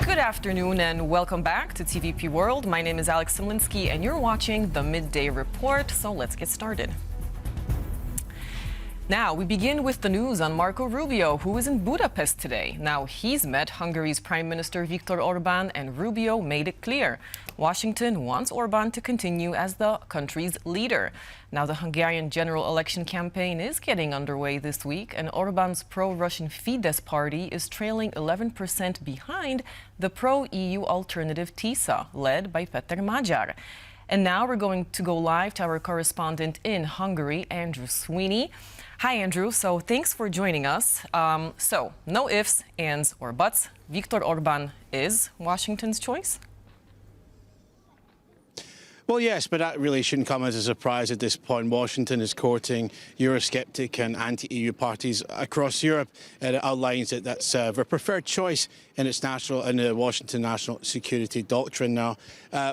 Good afternoon and welcome back to TVP World. My name is Alex Simlinski and you're watching the Midday Report, so let's get started. Now, we begin with the news on Marco Rubio, who is in Budapest today. Now, he's met Hungary's Prime Minister Viktor Orbán, and Rubio made it clear Washington wants Orbán to continue as the country's leader. Now, the Hungarian general election campaign is getting underway this week, and Orbán's pro-Russian Fidesz party is trailing 11% behind the pro-EU alternative Tisza, led by Péter Magyar. And now we're going to go live to our correspondent in Hungary, Andrew Sweeney. Hi, Andrew. So thanks for joining us. So no ifs, ands, or buts. Viktor Orbán is Washington's choice? Well, yes, but that really shouldn't come as a surprise at this point. Washington is courting Eurosceptic and anti-EU parties across Europe. It outlines that that's their preferred choice in its the Washington national security doctrine. Now,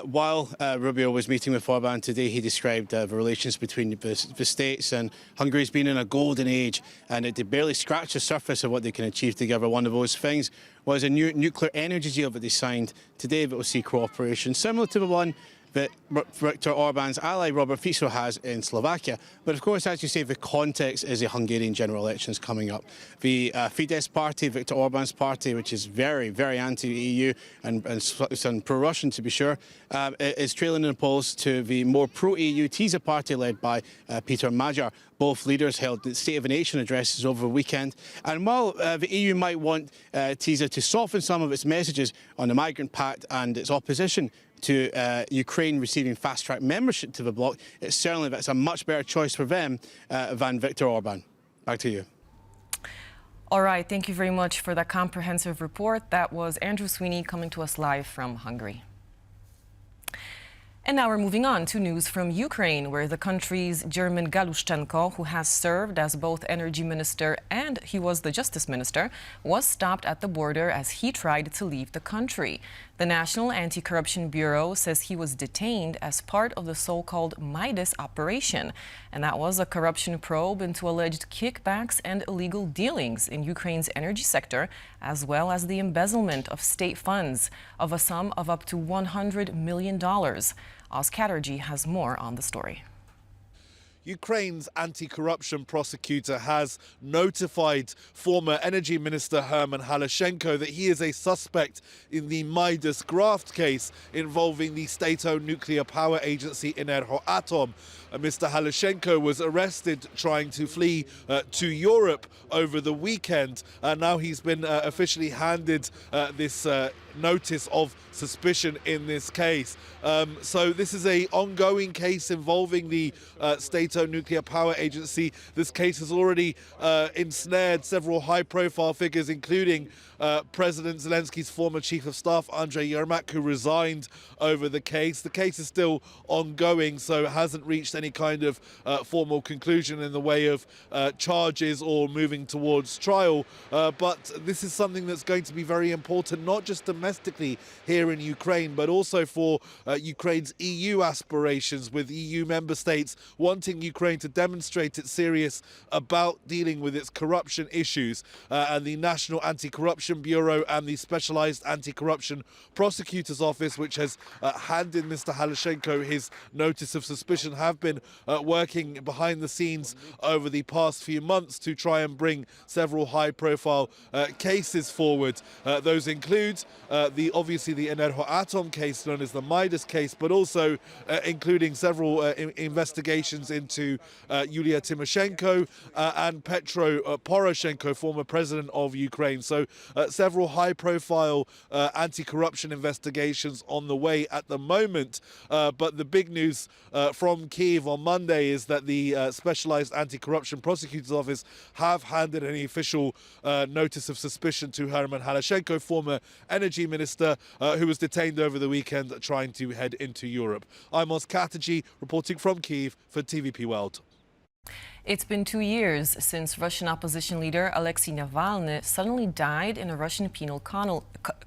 while Rubio was meeting with Orbán today, he described the relations between the states and Hungary's been in a golden age, and they barely scratched the surface of what they can achieve together. One of those things was a new nuclear energy deal that they signed today that will see cooperation similar to the one that Viktor Orbán's ally Robert Fico has in Slovakia. But of course, as you say, the context is the Hungarian general elections coming up. The Fidesz party, Viktor Orbán's party, which is very, very anti-EU and pro-Russian to be sure, is trailing in the polls to the more pro-EU Tisza Party led by Péter Magyar. Both leaders held the State of the Nation addresses over the weekend. And while the EU might want Tisza to soften some of its messages on the Migrant Pact and its opposition to Ukraine receiving fast-track membership to the bloc, that's a much better choice for them than Viktor Orbán. Back to you. All right, thank you very much for that comprehensive report. That was Andrew Sweeney coming to us live from Hungary. And now we're moving on to news from Ukraine, where the country's Herman Halushchenko, who has served as both energy minister and he was the justice minister, was stopped at the border as he tried to leave the country. The National Anti-Corruption Bureau says he was detained as part of the so-called Midas operation. And that was a corruption probe into alleged kickbacks and illegal dealings in Ukraine's energy sector, as well as the embezzlement of state funds of a sum of up to $100 million. Oz Chatterjee has more on the story. Ukraine's anti-corruption prosecutor has notified former energy minister Herman Halushchenko that he is a suspect in the Midas graft case involving the state-owned nuclear power agency Energoatom. Mr. Halushchenko was arrested trying to flee to Europe over the weekend. Now he's been officially handed this notice of suspicion in this case. So this is an ongoing case involving the state-owned nuclear power agency. This case has already ensnared several high-profile figures, including President Zelensky's former chief of staff, Andriy Yermak, who resigned over the case. The case is still ongoing, so it hasn't reached any kind of formal conclusion in the way of charges or moving towards trial. But this is something that's going to be very important, not just domestically here in Ukraine, but also for Ukraine's EU aspirations, with EU member states wanting Ukraine to demonstrate it's serious about dealing with its corruption issues. And the National Anti-Corruption Bureau and the Specialized Anti-Corruption Prosecutor's Office, which has handed Mr. Halushchenko his notice of suspicion, have been working behind the scenes over the past few months to try and bring several high-profile cases forward. Those include obviously the Energoatom case, known as the Midas case, but also including several investigations into Yulia Tymoshenko and Petro Poroshenko, former president of Ukraine. So several high-profile anti-corruption investigations on the way at the moment. But the big news from Kyiv on Monday is that the Specialized Anti-Corruption Prosecutor's Office have handed an official notice of suspicion to Herman Halushchenko, former energy minister, who was detained over the weekend trying to head into Europe. I'm Oz Chatterjee reporting from Kyiv for TVP World. It's been 2 years since Russian opposition leader Alexei Navalny suddenly died in a Russian penal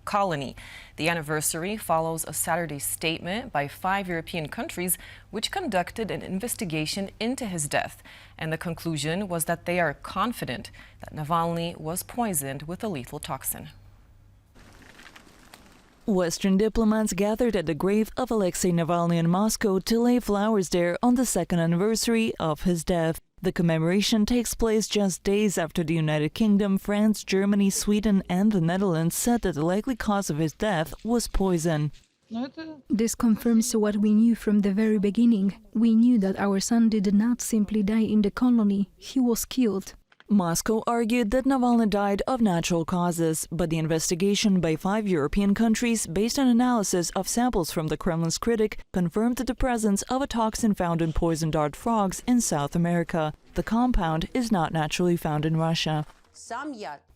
colony. The anniversary follows a Saturday statement by 5 European countries which conducted an investigation into his death. And the conclusion was that they are confident that Navalny was poisoned with a lethal toxin. Western diplomats gathered at the grave of Alexei Navalny in Moscow to lay flowers there on the second anniversary of his death. The commemoration takes place just days after the United Kingdom, France, Germany, Sweden and the Netherlands said that the likely cause of his death was poison. This confirms what we knew from the very beginning. We knew that our son did not simply die in the colony, he was killed. Moscow argued that Navalny died of natural causes, but the investigation by 5 European countries, based on analysis of samples from the Kremlin's critic, confirmed the presence of a toxin found in poison dart frogs in South America. The compound is not naturally found in Russia.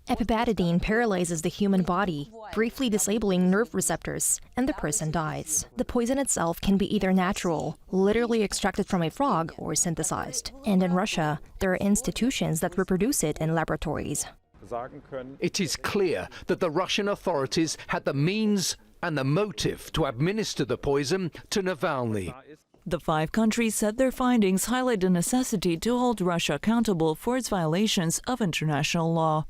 Epipatidine paralyzes the human body, briefly disabling nerve receptors, and the person dies. The poison itself can be either natural, literally extracted from a frog, or synthesized. And in Russia, there are institutions that reproduce it in laboratories. It is clear that the Russian authorities had the means and the motive to administer the poison to Navalny. The 5 countries said their findings highlight the necessity to hold Russia accountable for its violations of international law.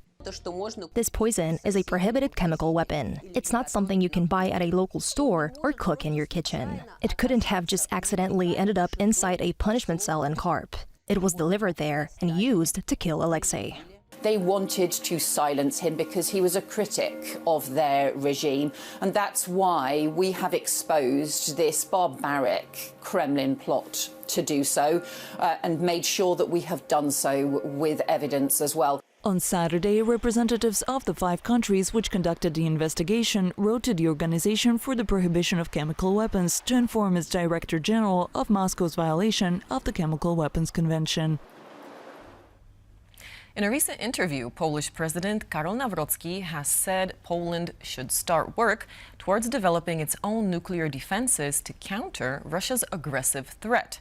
This poison is a prohibited chemical weapon. It's not something you can buy at a local store or cook in your kitchen. It couldn't have just accidentally ended up inside a punishment cell in Karp. It was delivered there and used to kill Alexei. They wanted to silence him because he was a critic of their regime, and that's why we have exposed this barbaric Kremlin plot to do so and made sure that we have done so with evidence as well. On Saturday, representatives of the 5 countries which conducted the investigation wrote to the Organization for the Prohibition of Chemical Weapons to inform its Director General of Moscow's violation of the Chemical Weapons Convention. In a recent interview, Polish President Karol Nawrocki has said Poland should start work towards developing its own nuclear defenses to counter Russia's aggressive threat.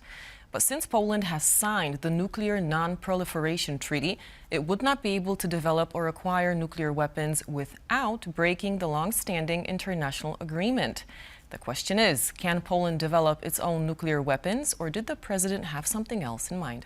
But since Poland has signed the Nuclear Non-Proliferation Treaty, it would not be able to develop or acquire nuclear weapons without breaking the long-standing international agreement. The question is, can Poland develop its own nuclear weapons, or did the president have something else in mind?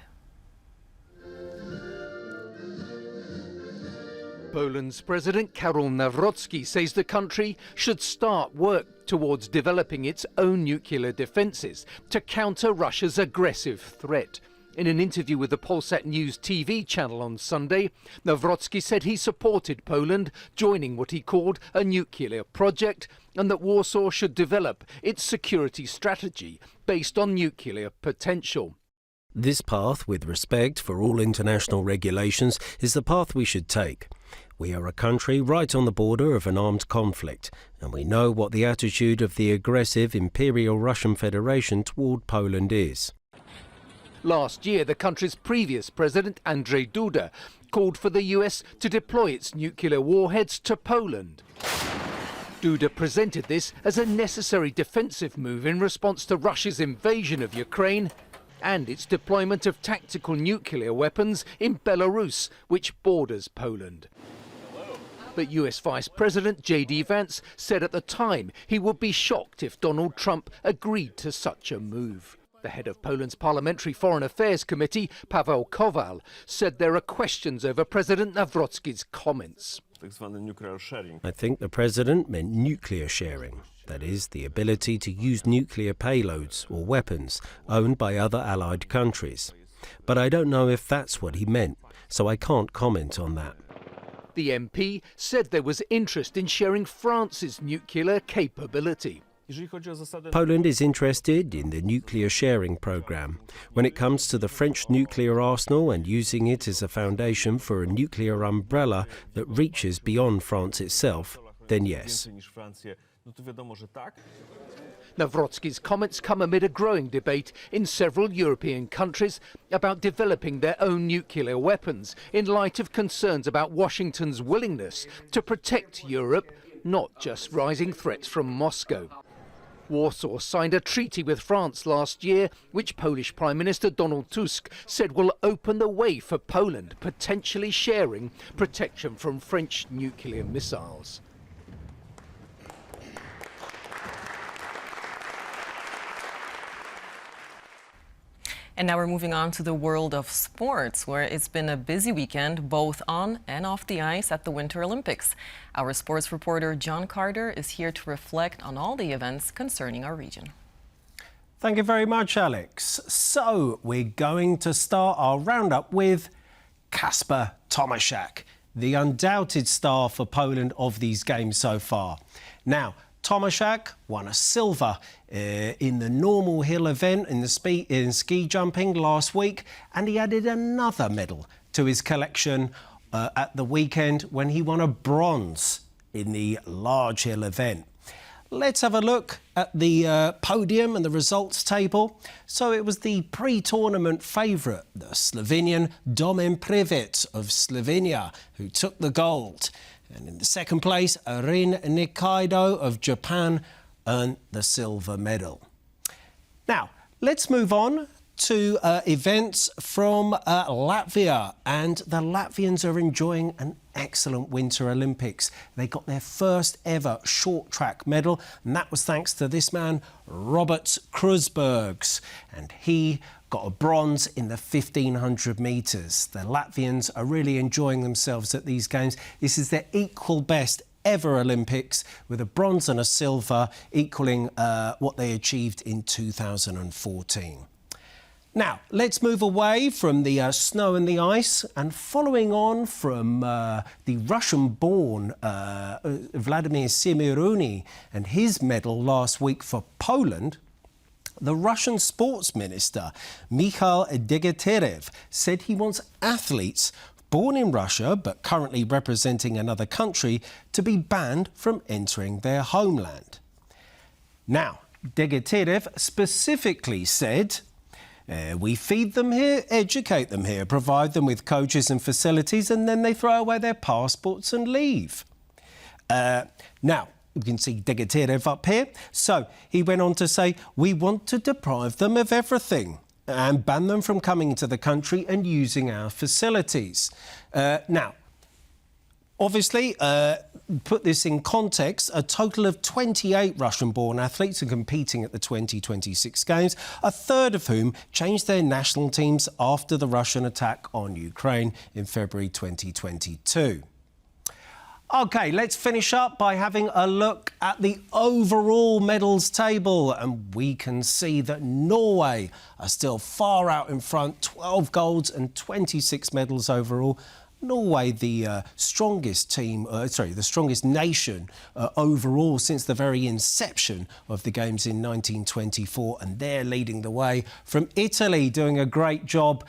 Poland's President Karol Nawrocki says the country should start work towards developing its own nuclear defences to counter Russia's aggressive threat. In an interview with the Polsat News TV channel on Sunday, Nawrocki said he supported Poland joining what he called a nuclear project and that Warsaw should develop its security strategy based on nuclear potential. This path, with respect for all international regulations, is the path we should take. We are a country right on the border of an armed conflict, and we know what the attitude of the aggressive Imperial Russian Federation toward Poland is. Last year, the country's previous president, Andrzej Duda, called for the US to deploy its nuclear warheads to Poland. Duda presented this as a necessary defensive move in response to Russia's invasion of Ukraine and its deployment of tactical nuclear weapons in Belarus, which borders Poland. But US Vice President J.D. Vance said at the time he would be shocked if Donald Trump agreed to such a move. The head of Poland's Parliamentary Foreign Affairs Committee, Paweł Kowal, said there are questions over President Nawrocki's comments. I think the president meant nuclear sharing. That is, the ability to use nuclear payloads or weapons owned by other allied countries. But I don't know if that's what he meant, so I can't comment on that. The MP said there was interest in sharing France's nuclear capability. Poland is interested in the nuclear sharing programme. When it comes to the French nuclear arsenal and using it as a foundation for a nuclear umbrella that reaches beyond France itself, then yes. Nawrocki's comments come amid a growing debate in several European countries about developing their own nuclear weapons in light of concerns about Washington's willingness to protect Europe, not just rising threats from Moscow. Warsaw signed a treaty with France last year, which Polish Prime Minister Donald Tusk said will open the way for Poland potentially sharing protection from French nuclear missiles. And now we're moving on to the world of sports, where it's been a busy weekend, both on and off the ice at the Winter Olympics. Our sports reporter John Carter is here to reflect on all the events concerning our region. Thank you very much, Alex. So we're going to start our roundup with Kasper Tomaszak, the undoubted star for Poland of these games so far. Now, Tomaszak won a silver in the normal hill event in ski jumping last week, and he added another medal to his collection at the weekend when he won a bronze in the large hill event. Let's have a look at the podium and the results table. So it was the pre-tournament favourite, the Slovenian Domen Prevec of Slovenia, who took the gold. And in the second place, Rin Nikaido of Japan earned the silver medal. Now, let's move on to events from Latvia. And the Latvians are enjoying an excellent Winter Olympics. They got their first ever short track medal, and that was thanks to this man, Robert Krusbergs. And he got a bronze in the 1500 metres. The Latvians are really enjoying themselves at these games. This is their equal best ever Olympics, with a bronze and a silver, equalling what they achieved in 2014. Now, let's move away from the snow and the ice, and following on from the Russian-born Vladimir Simeoni and his medal last week for Poland, the Russian sports minister, Mikhail Degeterev, said he wants athletes born in Russia but currently representing another country to be banned from entering their homeland. Now, Degeterev specifically said, we feed them here, educate them here, provide them with coaches and facilities, and then they throw away their passports and leave. Now, you can see Degeterev up here. So he went on to say, we want to deprive them of everything and ban them from coming into the country and using our facilities. Now, obviously, put this in context, a total of 28 Russian-born athletes are competing at the 2026 Games, a third of whom changed their national teams after the Russian attack on Ukraine in February 2022. OK, let's finish up by having a look at the overall medals table. And we can see that Norway are still far out in front, 12 golds and 26 medals overall. Norway, the strongest team, the strongest nation overall since the very inception of the Games in 1924, and they're leading the way. From Italy, doing a great job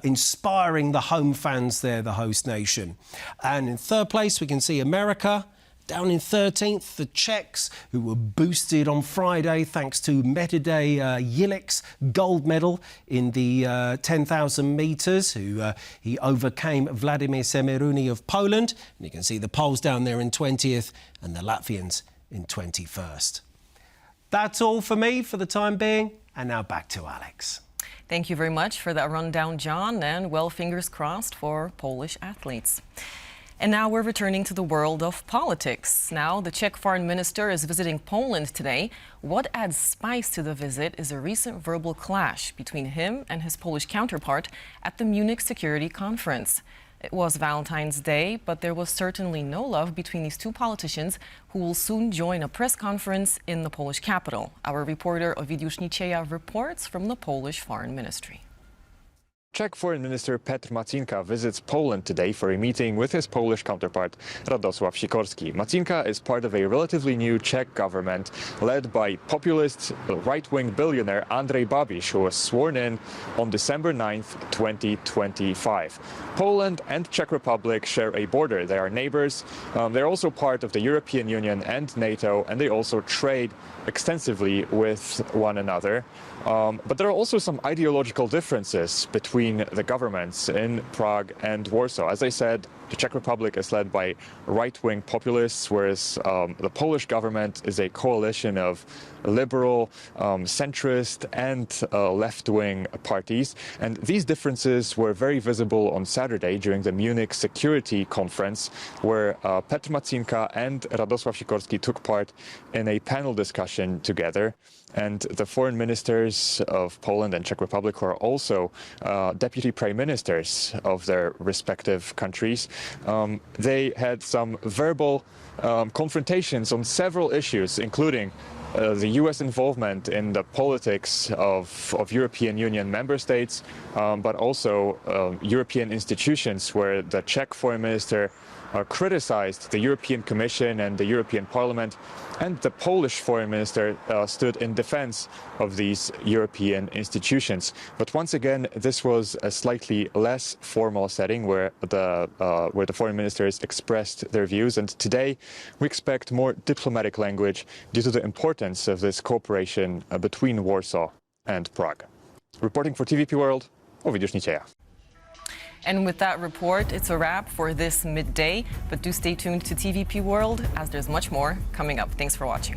inspiring the home fans there, the host nation. And in third place, we can see America. Down in 13th, the Czechs, who were boosted on Friday thanks to Midday Report gold medal in the 10,000 metres, he overcame Vladimir Simeoni of Poland. And you can see the Poles down there in 20th and the Latvians in 21st. That's all for me for the time being. And now back to Alex. Thank you very much for that rundown, John, and well, fingers crossed for Polish athletes. And now we're returning to the world of politics. Now, the Czech foreign minister is visiting Poland today. What adds spice to the visit is a recent verbal clash between him and his Polish counterpart at the Munich Security Conference. It was Valentine's Day, but there was certainly no love between these two politicians, who will soon join a press conference in the Polish capital. Our reporter Ovidiusz Nicieja reports from the Polish Foreign Ministry. Czech Foreign Minister Péter Magyar visits Poland today for a meeting with his Polish counterpart Radosław Sikorski. Macinka is part of a relatively new Czech government led by populist right-wing billionaire Andrej Babiš, who was sworn in on December 9th, 2025. Poland and Czech Republic share a border. They are neighbors. They're also part of the European Union and NATO, and they also trade extensively with one another. But there are also some ideological differences between the governments in Prague and Warsaw. As I said, the Czech Republic is led by right-wing populists, whereas the Polish government is a coalition of liberal, centrist and left-wing parties. And these differences were very visible on Saturday during the Munich Security Conference, where Péter Magyar and Radosław Sikorski took part in a panel discussion together. And the foreign ministers of Poland and Czech Republic, who are also deputy prime ministers of their respective countries, they had some verbal confrontations on several issues, including the US involvement in the politics of European Union member states, but also European institutions, where the Czech foreign minister criticized the European Commission and the European Parliament, and the Polish foreign minister stood in defense of these European institutions. But once again, this was a slightly less formal setting where the foreign ministers expressed their views, and today we expect more diplomatic language due to the importance of this cooperation between Warsaw and Prague. Reporting for TVP World, Ovidiusz Nicieja. And with that report, it's a wrap for this midday. But do stay tuned to TVP World, as there's much more coming up. Thanks for watching.